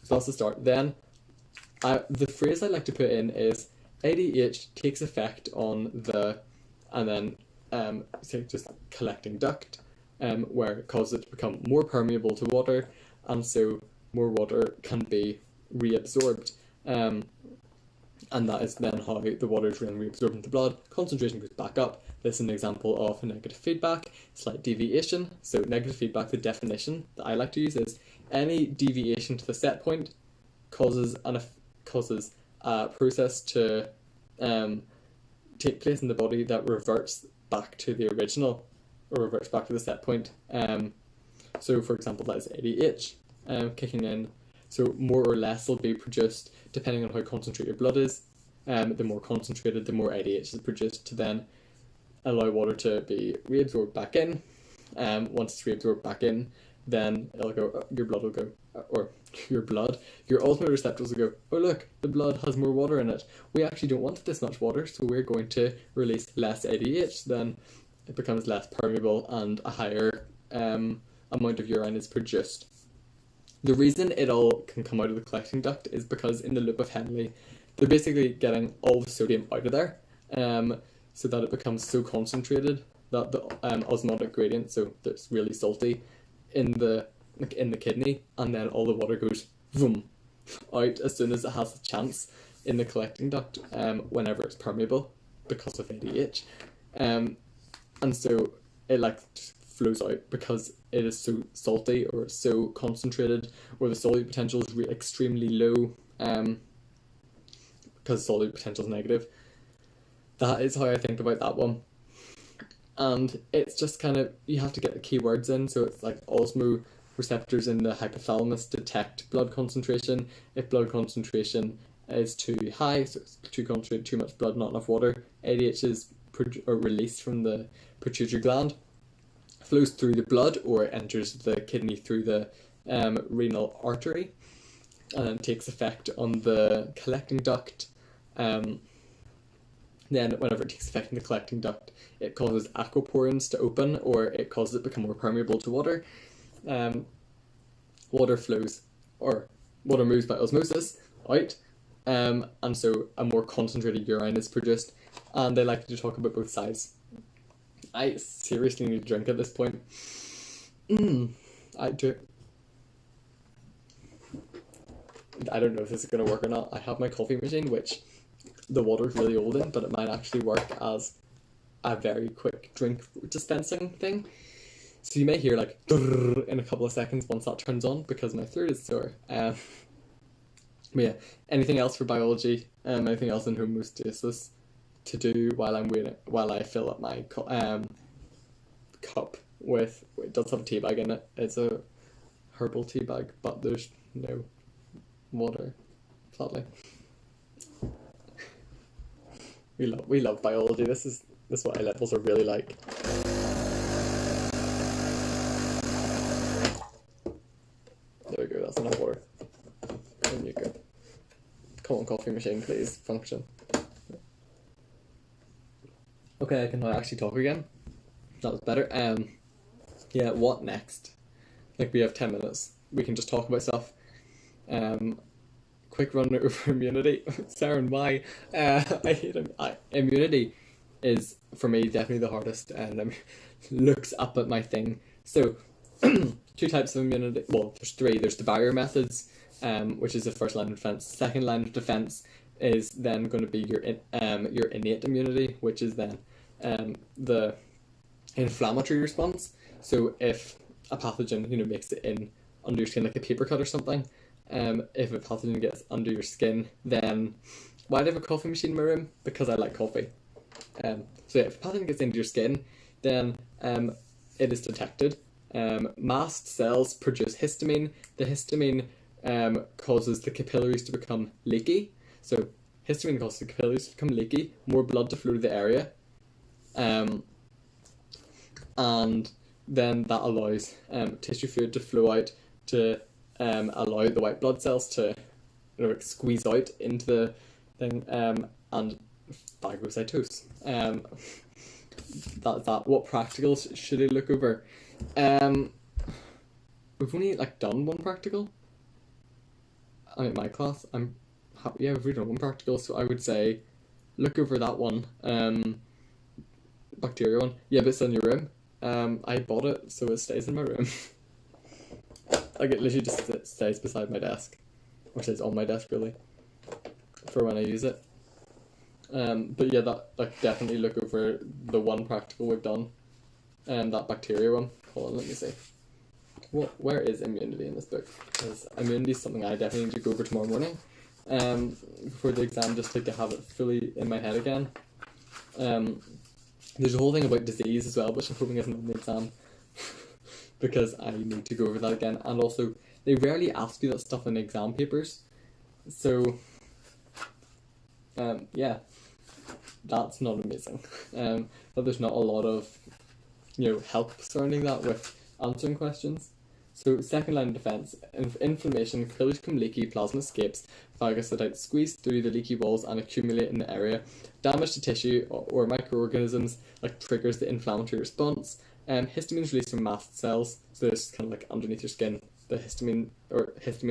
that's the start. Then, the phrase I like to put in is ADH takes effect on the, and then say just collecting duct, where it causes it to become more permeable to water, and so more water can be reabsorbed. And that is then how the water is then reabsorbed into blood. Concentration goes back up. This is an example of negative feedback, slight deviation. So negative feedback, the definition that I like to use is any deviation to the set point causes a process to take place in the body that reverts back to the original, or reverts back to the set point. So for example, that is ADH kicking in. So more or less will be produced depending on how concentrated your blood is. The more concentrated, the more ADH is produced to then allow water to be reabsorbed back in. Once it's reabsorbed back in, then it'll go, your blood will go, your osmoreceptors will go, oh look, the blood has more water in it. We actually don't want this much water, so we're going to release less ADH. Then it becomes less permeable and a higher amount of urine is produced. The reason it all can come out of the collecting duct is because in the loop of Henle, they're basically getting all the sodium out of there, so that it becomes so concentrated that the osmotic gradient, so that's really salty, in the kidney, and then all the water goes boom out as soon as it has a chance in the collecting duct, whenever it's permeable because of ADH, and so it just flows out because it is so salty or so concentrated, or the solute potential is extremely low, because solute potential is negative. That is how I think about that one. And it's just kind of, you have to get the keywords in, so it's like osmoreceptors in the hypothalamus detect blood concentration. If blood concentration is too high, so it's too concentrated, too much blood, not enough water, ADH is released from the pituitary gland, flows through the blood, or it enters the kidney through the renal artery, and then takes effect on the collecting duct. Then whenever it takes effect in the collecting duct, it causes aquaporins to open, or it causes it to become more permeable to water. Water flows, or water moves by osmosis out, and so a more concentrated urine is produced. And they like to talk about both sides. I seriously need a drink at this point. I do. I don't know if this is going to work or not. I have my coffee machine, which the water's really old in, but it might actually work as a very quick drink dispensing thing. So you may hear like in a couple of seconds once that turns on because my throat is sore. But yeah, anything else for biology? Anything else in homeostasis to do while I'm waiting, while I fill up my cup with, it does have a tea bag in it. It's a herbal tea bag, but there's no water, sadly. We love biology. This is what A levels are really like. There we go. That's enough water. There you go. Call on coffee machine, please. Function. Okay, I can now actually talk again. That was better. Yeah. What next? Like, we have 10 minutes. We can just talk about stuff. Quick run over immunity. Saren, why? I hate him. Immunity is, for me, definitely the hardest. And looks up at my thing. So, 2 types of immunity. Well, there's 3. There's the barrier methods, which is the first line of defense. Second line of defense is then going to be your innate immunity, which is then the inflammatory response. So if a pathogen, makes it in under your skin like a paper cut or something, if a pathogen gets under your skin, then why do I have a coffee machine in my room? Because I like coffee. So yeah, if a pathogen gets into your skin, then it is detected. Mast cells produce histamine. The histamine causes the capillaries to become leaky. So histamine causes the capillaries to become leaky, more blood to flow to the area, and then that allows tissue fluid to flow out to allow the white blood cells to squeeze out into the thing, and phagocytose. That what practicals should I look over? We've only done one practical. I'm in my class. We've already done one practical, so I would say look over that one. Bacteria one. Yeah, but it's in your room. I bought it, so it stays in my room. It literally just stays beside my desk, or stays on my desk really, for when I use it. But yeah, that definitely look over the one practical we've done, that bacteria one. Hold on, let me see. Where is immunity in this book? Because immunity is something I definitely need to go over tomorrow morning, before the exam, just to have it fully in my head again. There's a whole thing about disease as well, which I'm hoping isn't on the exam, because I need to go over that again. And also, they rarely ask you that stuff in exam papers, so yeah, that's not amazing. But there's not a lot of help surrounding that with answering questions. So second line of defense, inflammation, capillaries become leaky, plasma escapes, phagocytes squeeze through the leaky walls and accumulate in the area. Damage to tissue or microorganisms triggers the inflammatory response. Histamine is released from mast cells, so it's kind of underneath your skin. The histamine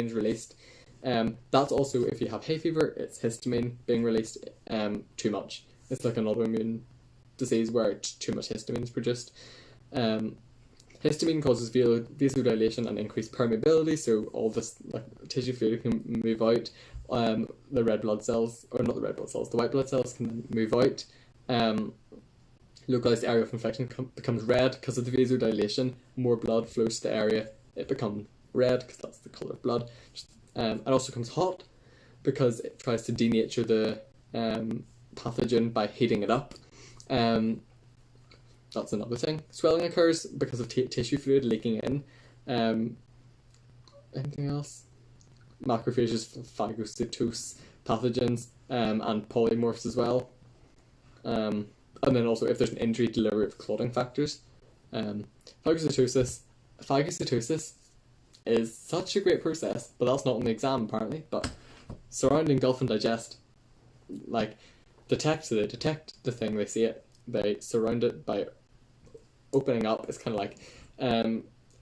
is released. That's also if you have hay fever, it's histamine being released too much. It's like an autoimmune disease where too much histamine is produced. Histamine causes vasodilation and increased permeability, so all this tissue fluid can move out. The red blood cells, or not the red blood cells, the white blood cells can move out. Localized area of infection becomes red because of the vasodilation. More blood flows to the area, it becomes red because that's the colour of blood. It also becomes hot because it tries to denature the pathogen by heating it up. That's another thing. Swelling occurs because of tissue fluid leaking in. Anything else? Macrophages phagocytose pathogens and polymorphs as well. And then also if there's an injury, delivery of clotting factors. Phagocytosis is such a great process, but that's not on the exam apparently. But surround, engulf and digest. Detect the thing, they see it, they surround it by opening up. It's kind of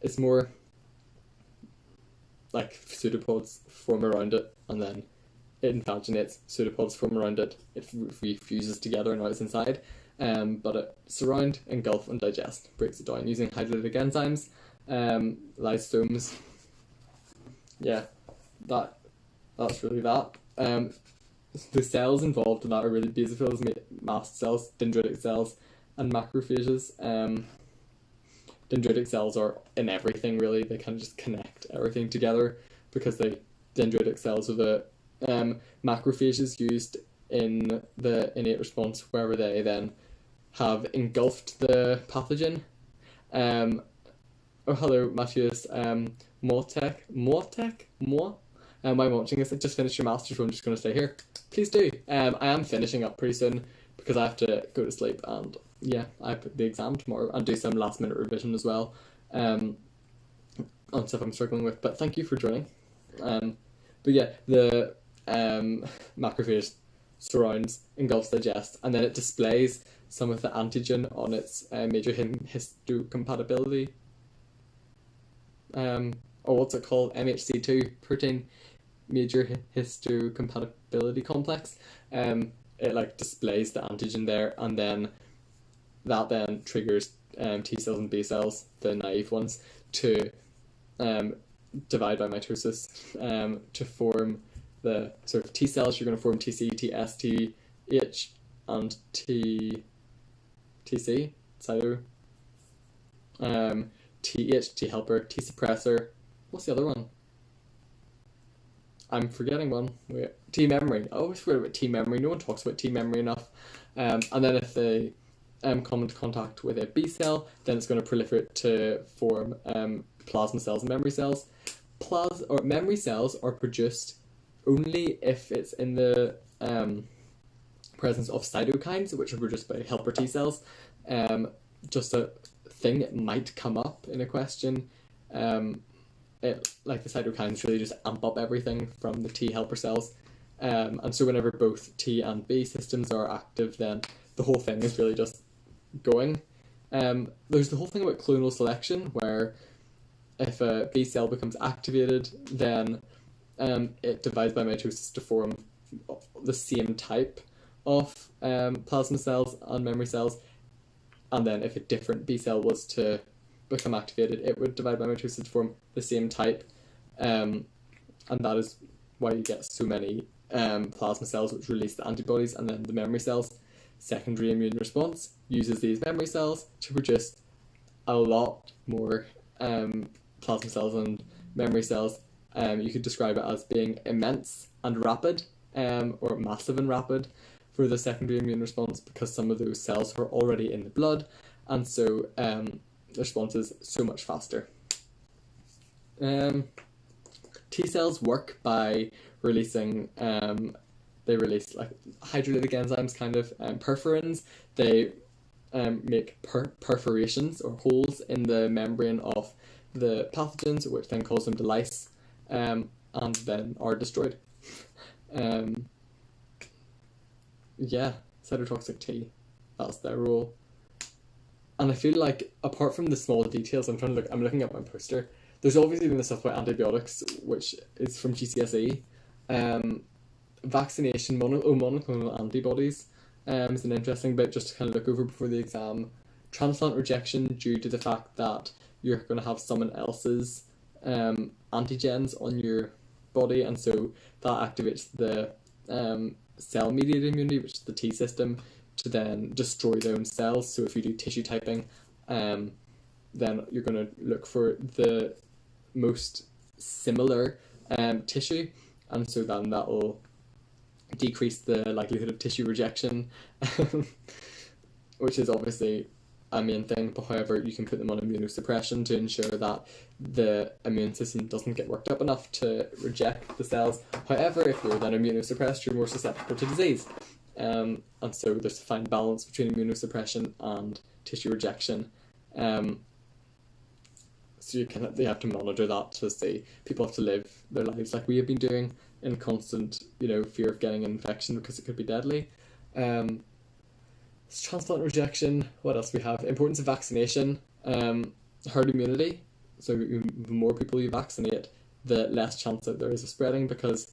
it's more pseudopods form around it, and then it invaginates, pseudopods form around it, it refuses together and now it's inside. But it surround, engulf and digest, breaks it down using hydrolytic enzymes, lysosomes. Yeah, that's really that. The cells involved in that are really basophils, mast cells, dendritic cells, and macrophages. dendritic cells are in everything really. They kind of just connect everything together because dendritic cells are the macrophages used in the innate response, wherever they then have engulfed the pathogen. Oh, hello, Matthias. Why am I watching this? I just finished your master's, so I'm just going to stay here. Please do. I am finishing up pretty soon because I have to go to sleep, and yeah, I put the exam tomorrow and do some last minute revision as well on stuff I'm struggling with. But thank you for joining. But yeah, the macrophage surrounds, engulfs, digests, and then it displays some of the antigen on its major histocompatibility. Or what's it called? MHC2 protein major histocompatibility complex. It like displays the antigen there, and then that then triggers T cells and B cells, the naive ones, to divide by mitosis to form the sort of T cells. You're going to form TC, TS, TH, and TC, cyto, TH, T helper, T suppressor. What's the other one? I'm forgetting one. Wait, T memory. I always forget about T memory. No one talks about T memory enough. And then if they come into contact with a B cell, then it's going to proliferate to form plasma cells and memory cells. Memory cells are produced only if it's in the presence of cytokines, which are produced by helper T cells. Just a thing that might come up in a question. Like the cytokines really just amp up everything from the T helper cells. And so whenever both T and B systems are active, then the whole thing is really just going. There's the whole thing about clonal selection, where if a B cell becomes activated, then it divides by mitosis to form the same type of plasma cells and memory cells. And then if a different B cell was to become activated, it would divide by mitosis to form the same type. And that is why you get so many plasma cells which release the antibodies, and then the memory cells. Secondary immune response uses these memory cells to produce a lot more plasma cells and memory cells. You could describe it as being immense and rapid, or massive and rapid for the secondary immune response, because some of those cells are already in the blood, and so the response is so much faster. T cells work by releasing, they release like hydrolytic enzymes, kind of perforins. They make perforations or holes in the membrane of the pathogens, which then cause them to lyse, and then are destroyed. Yeah, cytotoxic T, that's their role. And I feel like, apart from the small details, I'm looking at my poster, there's obviously been the stuff about antibiotics, which is from GCSE. Vaccination, monoclonal antibodies is an interesting bit just to kind of look over before the exam. Transplant rejection, due to the fact that you're going to have someone else's antigens on your body, and so that activates the cell-mediated immunity, which is the T system, to then destroy their own cells. So if you do tissue typing, then you're going to look for the most similar tissue, and so then that will decrease the likelihood of tissue rejection, which is obviously a main thing. But however, you can put them on immunosuppression to ensure that the immune system doesn't get worked up enough to reject the cells. However, if you're then immunosuppressed, you're more susceptible to disease. And so there's a fine balance between immunosuppression and tissue rejection. So they have to monitor that to see people have to live their lives like we have been doing, in constant, fear of getting an infection because it could be deadly. Transplant rejection. What else we have? Importance of vaccination. Herd immunity. So the more people you vaccinate, the less chance that there is of spreading, because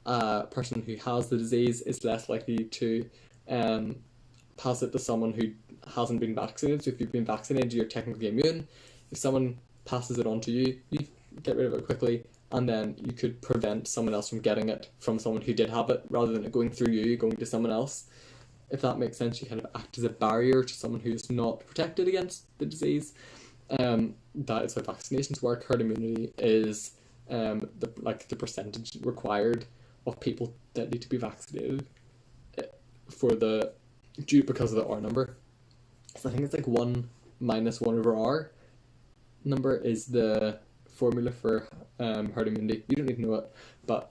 a person who has the disease is less likely to pass it to someone who hasn't been vaccinated. So if you've been vaccinated, you're technically immune. If someone passes it on to you, you get rid of it quickly, and then you could prevent someone else from getting it from someone who did have it, rather than it going through you, going to someone else. If that makes sense, you kind of act as a barrier to someone who's not protected against the disease. that is how vaccinations work. Herd immunity is the percentage required of people that need to be vaccinated because of the R number. So I think it's like 1 minus 1 over R number is the formula for herd immunity. You don't need to know it, but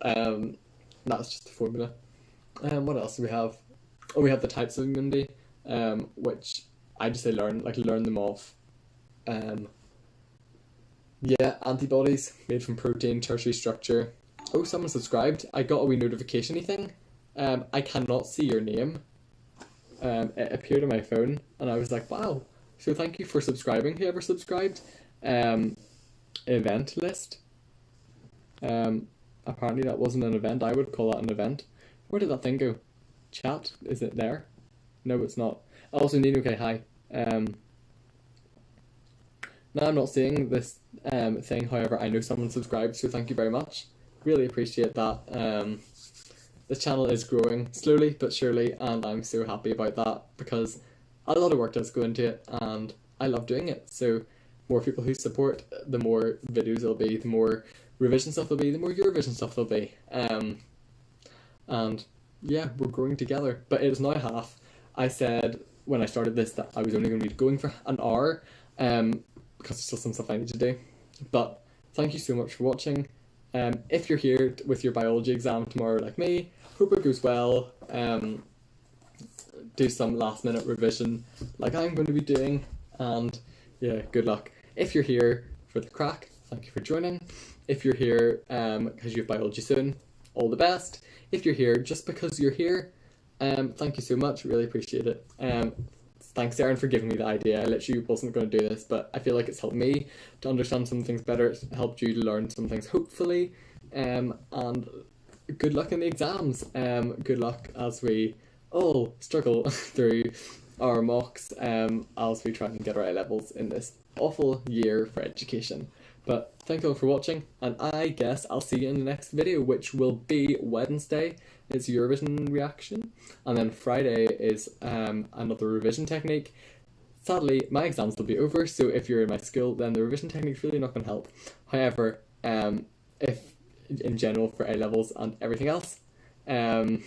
that's just the formula. What else do we have? Oh, we have the types of immunity, which I just say learn them off. Antibodies made from protein, tertiary structure. Oh, someone subscribed. I got a wee notification-y thing. I cannot see your name. It appeared on my phone, and I was like, wow. So thank you for subscribing, whoever subscribed. Event list. Apparently that wasn't an event. I would call that an event. Where did that thing go? Chat? Is it there? No, it's not. Also, Nino, okay, hi. Now I'm not seeing this thing, however, I know someone subscribed, so thank you very much. Really appreciate that. This channel is growing slowly but surely, and I'm so happy about that because a lot of work does go into it, and I love doing it. So more people who support, the more videos there'll be, the more revision stuff there'll be, the more Eurovision stuff there'll be. And yeah, we're growing together. But it is now half. I said when I started this that I was only going to be going for an hour, because there's still some stuff I need to do. But thank you so much for watching. If you're here with your biology exam tomorrow like me, hope it goes well. Do some last minute revision like I'm going to be doing, and yeah, good luck. If you're here for the crack, thank you for joining. If you're here because you have biology soon, all the best. If you're here just because you're here, thank you so much, really appreciate it. Thanks, Aaron, for giving me the idea. I literally wasn't going to do this, but I feel like it's helped me to understand some things better. It's helped you to learn some things, hopefully. And good luck in the exams. Good luck as we all struggle through our mocks as we try and get our A levels in this awful year for education. But thank you all for watching, and I guess I'll see you in the next video, which will be Wednesday. It's Eurovision reaction, and then Friday is another revision technique. Sadly, my exams will be over, so if you're in my school, then the revision technique's really not going to help. However, if in general for A levels and everything else, then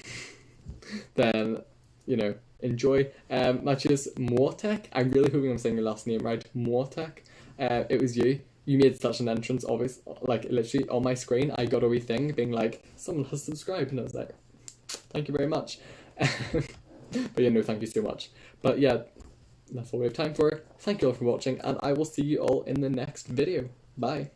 enjoy. Matches Motek. I'm really hoping I'm saying your last name right. Motek. It was you. You made such an entrance, obvious. Like literally on my screen, I got a wee thing being like, someone has subscribed, and I was like, thank you very much. But yeah, no, thank you so much. But yeah, that's all we have time for. Thank you all for watching, and I will see you all in the next video. Bye.